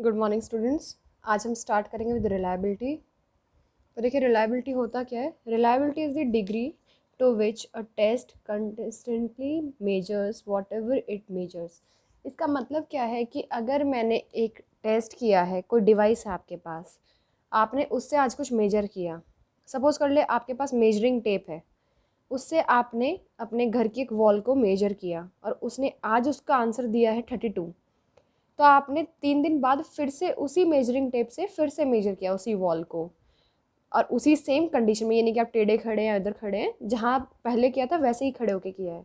Good morning students. आज हम start करेंगे विद रिलायबिलिटी। तो देखिए रिलायबिलिटी होता क्या है। Reliability is the degree to which a test consistently measures whatever it measures. इसका मतलब क्या है कि अगर मैंने एक टेस्ट किया है, कोई डिवाइस है आपके पास, आपने उससे आज कुछ मेजर किया। सपोज़ कर ले आपके पास मेजरिंग टेप है, उससे आपने अपने घर की एक वॉल को मेजर किया और उसने आज उसका आंसर दिया है 32। तो आपने 3 दिन बाद फिर से उसी मेजरिंग टेप से फिर से मेजर किया उसी वॉल को, और उसी सेम कंडीशन में, यानी कि आप टेढ़े खड़े हैं या इधर खड़े हैं, जहाँ आप पहले किया था वैसे ही खड़े होके किया है।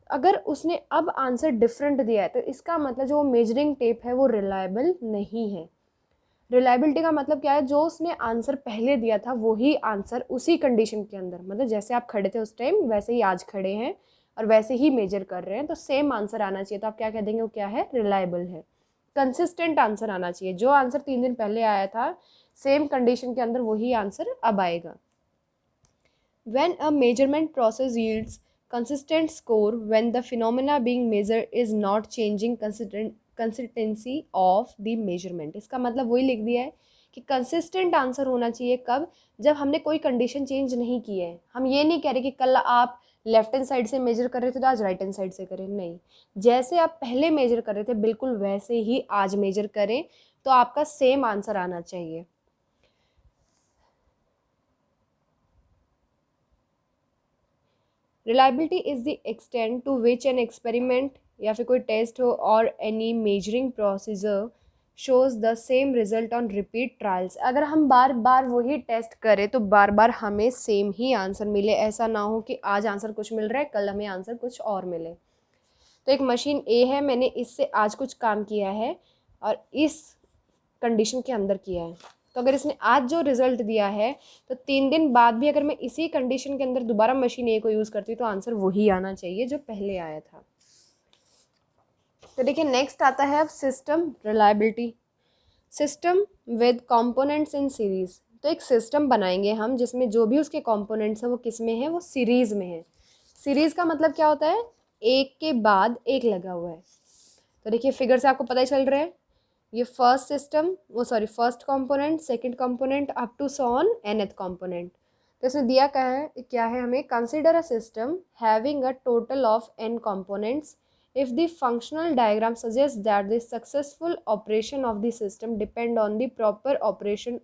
अगर उसने अब आंसर डिफरेंट दिया है तो इसका मतलब जो मेजरिंग टेप है वो रिलायबल नहीं है। रिलायबिलिटी का मतलब क्या है, जो उसने आंसर पहले दिया था वही आंसर उसी कंडीशन के अंदर, मतलब जैसे आप खड़े थे उस टाइम वैसे ही आज खड़े हैं और वैसे ही मेजर कर रहे हैं, तो सेम आंसर आना चाहिए। तो आप क्या कह देंगे, वो क्या है, रिलायबल है। कंसिस्टेंट आंसर आना चाहिए, जो आंसर 3 दिन पहले आया था सेम कंडीशन के अंदर वही आंसर अब आएगा। When a measurement process yields consistent score, when the phenomena being measured is not changing consistency of the measurement। इसका मतलब वही लिख दिया है कि कंसिस्टेंट आंसर होना चाहिए कब, जब हमने कोई कंडीशन चेंज नहीं की है। हम ये नहीं कह रहे कि कल आप लेफ्ट हैंड साइड से मेजर कर रहे थे तो आज राइट हैंड साइड से करें, नहीं, जैसे आप पहले मेजर कर रहे थे बिल्कुल वैसे ही आज मेजर करें, तो आपका सेम आंसर आना चाहिए। Reliability is the extent to which an experiment या फिर कोई टेस्ट हो और any measuring procedure shows the same result on repeat trials. अगर हम बार बार वही टेस्ट करें तो बार बार हमें सेम ही आंसर मिले, ऐसा ना हो कि आज आंसर कुछ मिल रहा है कल हमें आंसर कुछ और मिले। तो एक मशीन ए है, मैंने इससे आज कुछ काम किया है और इस कंडीशन के अंदर किया है, तो अगर इसने आज जो रिजल्ट दिया है तो 3 दिन बाद भी अगर मैं इसी कंडीशन के अंदर दोबारा मशीन ए को यूज़ करती हूँ तो आंसर वही आना चाहिए जो पहले आया था। तो देखिए नेक्स्ट आता है अब system reliability. System with components in series. तो एक सिस्टम बनाएंगे हम जिसमें जो भी उसके कंपोनेंट्स हैं वो किस में है, वो सीरीज में है। सीरीज का मतलब क्या होता है, एक के बाद एक लगा हुआ है। तो देखिए फिगर से आपको पता ही चल रहा है, ये फर्स्ट सिस्टम, वो sorry first component, second component up to so on nth component. तो इसमें दिया क्या है हमें, consider a system having a total of n components if the functional diagram suggests that the successful operation of the system depend on the proper operation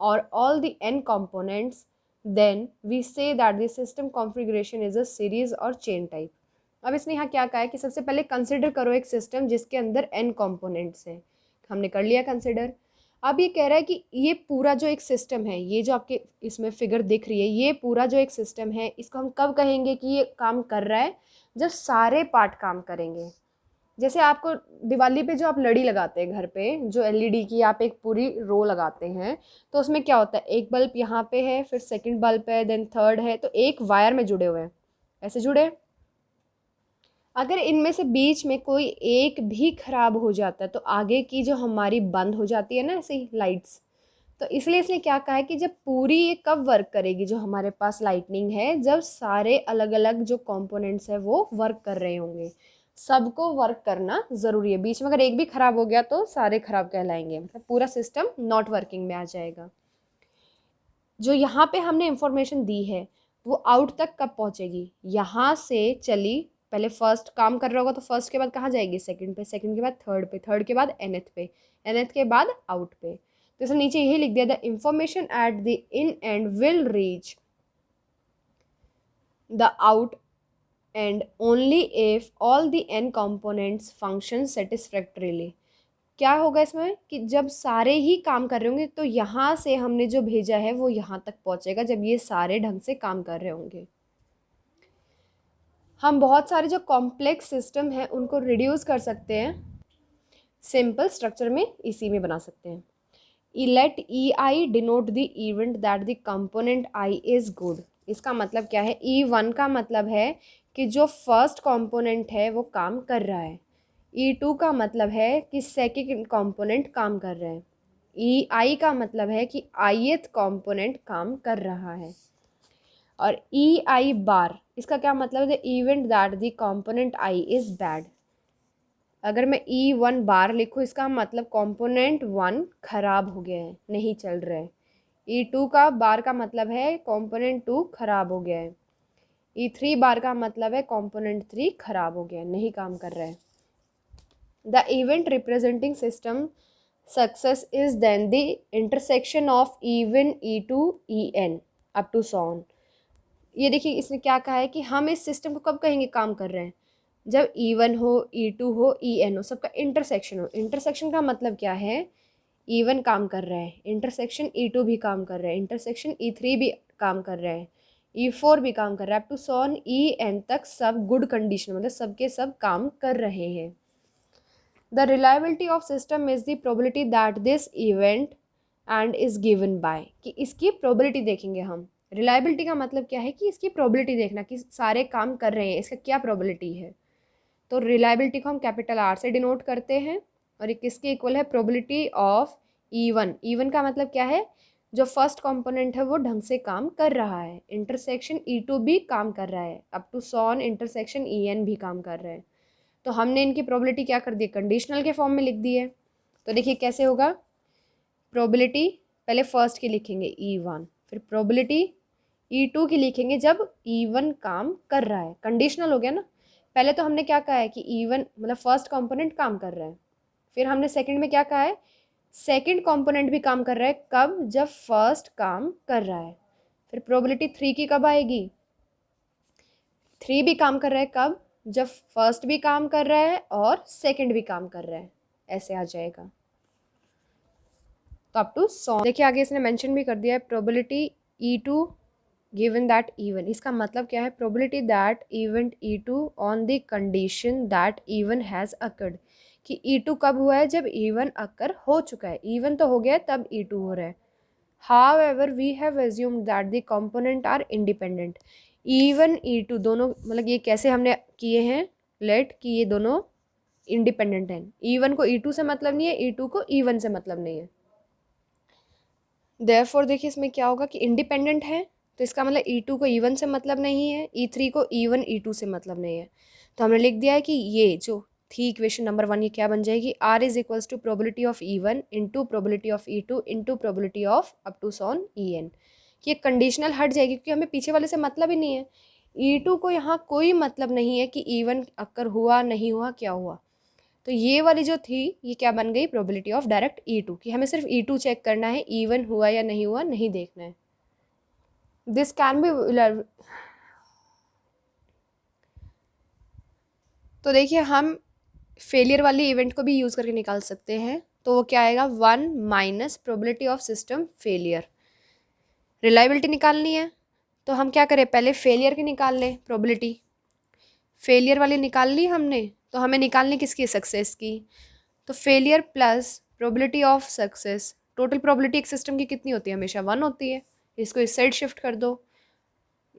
or all the n components, then we say that the system configuration is a series or chain type। अब इसने यहाँ क्या कहा है कि सबसे पहले consider करो एक सिस्टम जिसके अंदर n कंपोनेंट्स हैं, हमने कर लिया कंसिडर। अब ये कह रहा है कि ये पूरा जो एक सिस्टम है, ये जो आपके इसमें फिगर दिख रही है, ये पूरा जो एक सिस्टम है इसको हम कब कहेंगे कि ये काम कर रहा है, जब सारे पार्ट काम करेंगे। जैसे आपको दिवाली पे जो आप लड़ी लगाते हैं घर पे, जो एलईडी की आप एक पूरी रो लगाते हैं, तो उसमें क्या होता है, एक बल्ब यहाँ पे है, फिर सेकंड बल्ब है, देन थर्ड है, तो एक वायर में जुड़े हुए हैं, ऐसे जुड़े। अगर इनमें से बीच में कोई एक भी खराब हो जाता है तो आगे की जो हमारी बंद हो जाती है ना ऐसे ही लाइट्स। तो इसलिए इसने क्या कहा है कि जब पूरी ये कब वर्क करेगी जो हमारे पास लाइटनिंग है, जब सारे अलग अलग जो कंपोनेंट्स है वो वर्क कर रहे होंगे। सबको वर्क करना ज़रूरी है, बीच में अगर एक भी खराब हो गया तो सारे खराब कहलाएंगे, मतलब पूरा सिस्टम नॉट वर्किंग में आ जाएगा। जो यहाँ पे हमने इंफॉर्मेशन दी है वो आउट तक कब पहुँचेगी, यहाँ से चली, पहले फर्स्ट काम कर रहा होगा तो फर्स्ट के बाद कहाँ जाएगी, सेकंड पे, सेकंड के बाद थर्ड पे, थर्ड के बाद nth पे, nth के बाद आउट पे। तो इसे नीचे यही लिख दिया, the information at the in and will reach the out and only if all the n components function satisfactorily। क्या होगा इसमें कि जब सारे ही काम कर रहे होंगे तो यहाँ से हमने जो भेजा है वो यहाँ तक पहुँचेगा जब ये सारे ढंग से काम कर रहे होंगे। हम बहुत सारे जो कॉम्प्लेक्स सिस्टम हैं उनको रिड्यूस कर सकते हैं, सिंपल स्ट्रक्चर में इसी में बना सकते हैं। Let E I denote the event that the component I is good. इसका मतलब क्या है, E1 का मतलब है कि जो फर्स्ट कंपोनेंट है वो काम कर रहा है। E2 का मतलब है कि सेकेंड कंपोनेंट काम कर रहा है। EI का मतलब है कि ith कंपोनेंट काम कर रहा है। और EI बार, इसका क्या मतलब है, the event that the component I is bad. अगर मैं E1 बार लिखूँ इसका मतलब कंपोनेंट 1 खराब हो गया है, नहीं चल रहा है। E2 का बार का मतलब है कंपोनेंट 2 खराब हो गया है। E3 बार का मतलब है कंपोनेंट 3 खराब हो गया है, नहीं काम कर रहा है। The event representing system success is then the intersection of E1 E2 En up to so on। ये देखिए इसने क्या कहा है कि हम इस सिस्टम को कब कहेंगे काम कर रहे हैं, जब E1 हो E2 हो En हो, सबका इंटरसेक्शन हो। इंटरसेक्शन का मतलब क्या है, E1 काम कर रहा है, इंटरसेक्शन E2 भी काम कर रहा है, इंटरसेक्शन E3 भी काम कर रहा है, E4 भी काम कर रहा है, up to so on En तक सब गुड कंडीशन, मतलब सबके सब काम कर रहे हैं। The reliability of system is the probability that this event and is given by, कि इसकी प्रोबेबिलिटी देखेंगे हम। रिलायबिलिटी का मतलब क्या है कि इसकी प्रोबेबिलिटी देखना कि सारे काम कर रहे हैं, इसका क्या प्रोबेबिलिटी है। तो रिलायबिलिटी को हम कैपिटल R से डिनोट करते हैं और ये किसके इक्वल है, प्रोबेबिलिटी ऑफ E1। E1 का मतलब क्या है, जो फर्स्ट कंपोनेंट है वो ढंग से काम कर रहा है, इंटरसेक्शन E2 भी काम कर रहा है, up to so on intersection En भी काम कर रहा है। तो हमने इनकी प्रोबेबिलिटी क्या कर दी, कंडीशनल के फॉर्म में लिख दी है। तो देखिए कैसे होगा, प्रोबेबिलिटी पहले फर्स्ट की लिखेंगे E1, फिर प्रोबेबिलिटी E2 की लिखेंगे जब E1 काम कर रहा है, कंडीशनल हो गया ना। पहले तो हमने क्या कहा है कि E1 मतलब फर्स्ट कंपोनेंट काम कर रहा है, फिर हमने सेकंड में क्या कहा है, सेकंड कंपोनेंट भी काम कर रहा है, कब, जब फर्स्ट काम कर रहा है। फिर प्रोबेबिलिटी 3 की कब आएगी, 3 भी काम कर रहा है कब, जब फर्स्ट भी काम कर रहा है और सेकंड भी काम कर रहा है, ऐसे आ जाएगा। तो अप टू सो, देखिए आगे इसने मेंशन भी कर दिया है, probability E2 given that E1, इसका मतलब क्या है, probability that event E2 on the condition that E1 has occurred, कि E2 कब हुआ है, जब E1 अकर हो चुका है। E1 तो हो गया है तब E2 हो रहा है। However, we have assumed that the component are independent। E1 E2 दोनों, मतलब ये कैसे हमने किए हैं, लेट कि ये दोनों इंडिपेंडेंट हैं। E1 को E2 से मतलब नहीं है, E2 को E1 से मतलब नहीं है। देयरफॉर देखिए इसमें क्या होगा कि इंडिपेंडेंट है, तो इसका मतलब E2 को E1 से मतलब नहीं है, E3 को E1 E2 से मतलब नहीं है। तो हमने लिख दिया है कि ये जो थी इक्वेशन नंबर 1, ये क्या बन जाएगी, R is equals to probability of E1 into probability of E2 into probability of up to so on En, कि ये कंडीशनल हट जाएगी क्योंकि हमें पीछे वाले से मतलब ही नहीं है। E2 को यहाँ कोई मतलब नहीं है कि E1 अक्कर हुआ नहीं हुआ क्या हुआ, तो ये वाली जो थी ये क्या बन गई, प्रोबेबिलिटी ऑफ डायरेक्ट E2, कि हमें सिर्फ E2 चेक करना है, E1 हुआ या नहीं हुआ नहीं देखना है। दिस कैन बी, तो देखिए हम फेलियर वाली इवेंट को भी यूज़ करके निकाल सकते हैं। तो वो क्या आएगा, 1 minus probability of system failure. Reliability निकालनी है तो हम क्या करें, पहले फेलियर की निकाल लें प्रोबेबिलिटी। फेलियर वाली निकाल ली हमने, तो हमें निकालनी किसकी, सक्सेस की। तो failure plus probability of success, total probability एक सिस्टम की कितनी होती है, हमेशा 1 होती है। इसको इस साइड शिफ्ट कर दो,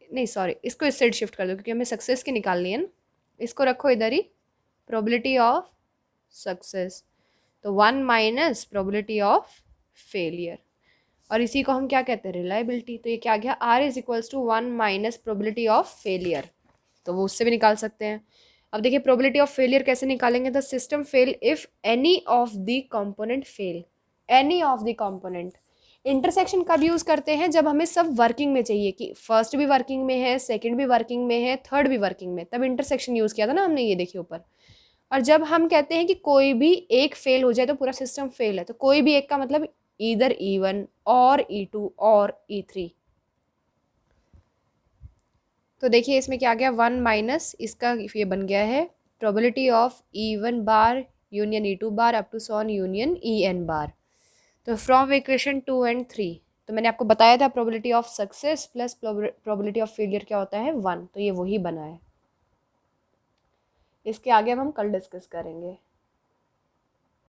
नहीं सॉरी इसको इस साइड शिफ्ट कर दो क्योंकि हमें सक्सेस की निकालनी है ना। इसको रखो इधर ही, प्रोबेबिलिटी ऑफ सक्सेस, तो 1 माइनस प्रोबेबिलिटी ऑफ फेलियर, और इसी को हम क्या कहते हैं, रिलायबिलिटी। तो ये क्या गया, R is equals to 1 minus probability of failure, तो वो उससे भी निकाल सकते हैं। अब देखिए प्रोबेबिलिटी ऑफ फेलियर कैसे निकालेंगे, the system fail if any of the component fail, any of the component. Intersection कब यूज़ करते हैं, जब हमें सब वर्किंग में चाहिए, कि फर्स्ट भी वर्किंग में है, सेकंड भी वर्किंग में है, थर्ड भी वर्किंग में, तब इंटरसेक्शन यूज़ किया था ना हमने, ये देखिए ऊपर। और जब हम कहते हैं कि कोई भी एक फेल हो जाए तो पूरा सिस्टम फेल है, तो कोई भी एक का मतलब ईदर E1 और E2 और E3। तो देखिए इसमें क्या आ गया, 1 माइनस इसका ये बन गया है probability of E1 bar union E2 bar up to so on union En bar. तो फ्रॉम इक्वेशन 2 एंड 3, तो मैंने आपको बताया था probability of success plus probability of failure क्या होता है, 1, तो ये वही बना है। इसके आगे अब हम कल डिस्कस करेंगे।